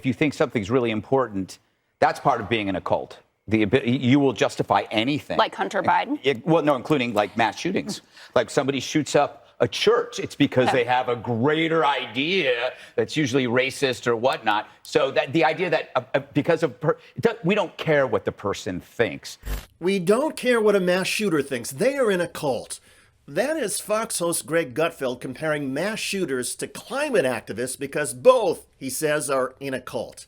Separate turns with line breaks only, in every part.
If you think something's really important, that's part of being in a cult. You will justify anything.
Like Hunter Biden?
Well, no, including like mass shootings. Like somebody shoots up a church, it's because they have a greater idea that's usually racist or whatnot. So that the idea that because of we don't care what the person thinks.
We don't care what a mass shooter thinks. They are in a cult. That is Fox host Greg Gutfeld comparing mass shooters to climate activists because both, he says, are in a cult.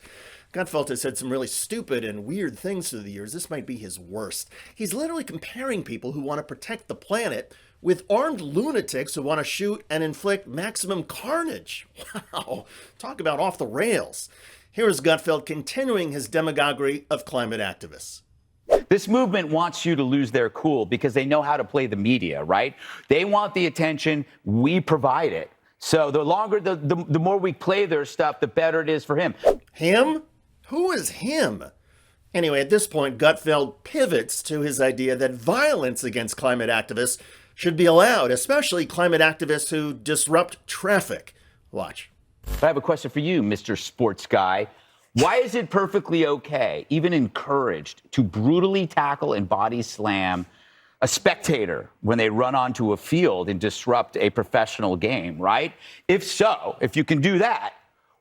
Gutfeld has said some really stupid and weird things through the years. This might be his worst. He's literally comparing people who want to protect the planet with armed lunatics who want to shoot and inflict maximum carnage. Wow, talk about off the rails. Here is Gutfeld continuing his demagoguery of climate activists.
This movement wants you to lose their cool because they know how to play the media, right? They want the attention, we provide it. So the longer, the more we play their stuff, the better it is for him.
Him? Who is him? Anyway, at this point, Gutfeld pivots to his idea that violence against climate activists should be allowed, especially climate activists who disrupt traffic. Watch.
I have a question for you, Mr. Sports Guy. Why is it perfectly okay, even encouraged, to brutally tackle and body slam a spectator when they run onto a field and disrupt a professional game, right? If so, if you can do that,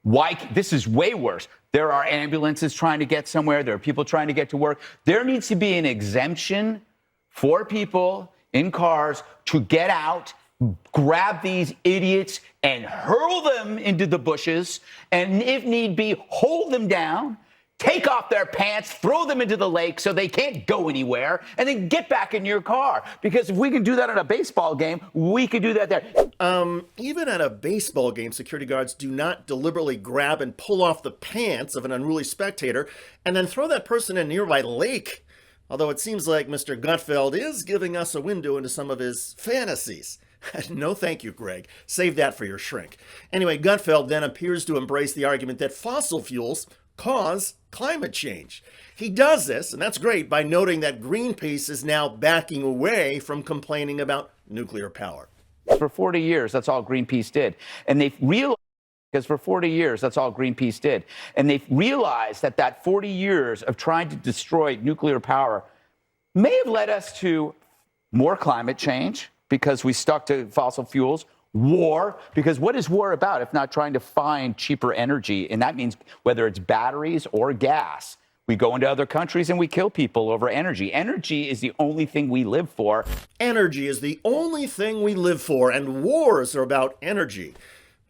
why? This is way worse. There are ambulances trying to get somewhere. There are people trying to get to work. There needs to be an exemption for people in cars to get out, grab these idiots and hurl them into the bushes, and if need be, hold them down, take off their pants, throw them into the lake so they can't go anywhere, and then get back in your car. Because if we can do that at a baseball game, we could do that there.
Even at a baseball game, security guards do not deliberately grab and pull off the pants of an unruly spectator and then throw that person in a nearby lake. Although it seems like Mr. Gutfeld is giving us a window into some of his fantasies. No thank you, Greg. Save that for your shrink. Anyway, Gutfeld then appears to embrace the argument that fossil fuels cause climate change. He does this, and that's great, by noting that Greenpeace is now backing away from complaining about nuclear power.
For 40 years, that's all Greenpeace did. And they've realized, because for 40 years, that's all Greenpeace did. And they've realized that that 40 years of trying to destroy nuclear power may have led us to more climate change because we stuck to fossil fuels, war, because what is war about if not trying to find cheaper energy? And that means whether it's batteries or gas. We go into other countries and we kill people over energy. Energy is the only thing we live for.
Energy is the only thing we live for, and wars are about energy.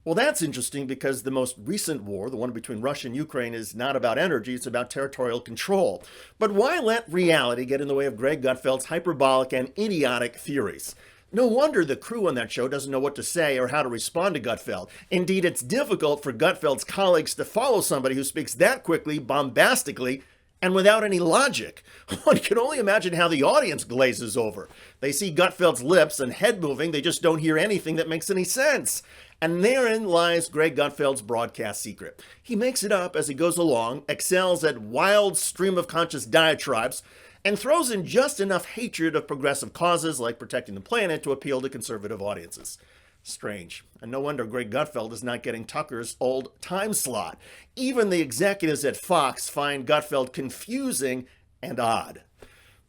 Well, that's interesting because the most recent war, the one between Russia and Ukraine, is not about energy, it's about territorial control. But why let reality get in the way of Greg Gutfeld's hyperbolic and idiotic theories? No wonder the crew on that show doesn't know what to say or how to respond to Gutfeld. Indeed, it's difficult for Gutfeld's colleagues to follow somebody who speaks that quickly, bombastically, and without any logic. One can only imagine how the audience glazes over. They see Gutfeld's lips and head moving, they just don't hear anything that makes any sense. And therein lies Greg Gutfeld's broadcast secret. He makes it up as he goes along, excels at wild stream of conscious diatribes, and throws in just enough hatred of progressive causes like protecting the planet to appeal to conservative audiences. Strange. And no wonder Greg Gutfeld is not getting Tucker's old time slot. Even the executives at Fox find Gutfeld confusing and odd.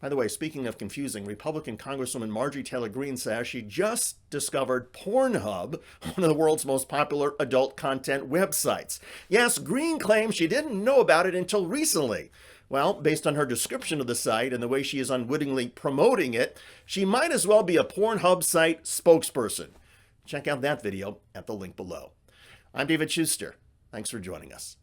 By the way, speaking of confusing, Republican Congresswoman Marjorie Taylor Greene says she just discovered PornHub, one of the world's most popular adult content websites. Yes, Greene claims she didn't know about it until recently. Well, based on her description of the site and the way she is unwittingly promoting it, she might as well be a PornHub site spokesperson. Check out that video at the link below. I'm David Shuster. Thanks for joining us.